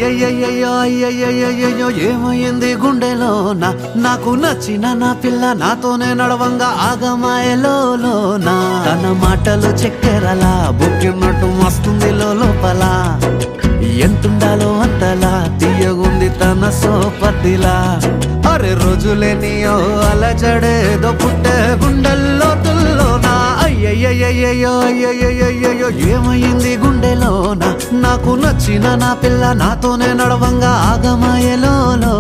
అయ్యయ్యయ్యో అయ్యయ్యయ్యో ఏమైంది గుండెలోనా నాకు నచ్చిన నా పిల్ల నాతోనే నడవంగా ఆగమాయలోనా తన మాటలు చక్కెరలా బుక్కినట్టు వస్తుంది లోపల ఎంతుండాలో అంతలా తీయగుంది తన సోపతిలా అరే రోజులేని అలజడేదో పుట్టే గుండెల్లో తుల్లోనా అయ్యయ్యయ్యో అయ్యయ్యయ్యో ఏమైంది గుండెలోనా నాకు నచ్చిన నా పిల్ల నాతోనే నడవంగా ఆగమాయలోనా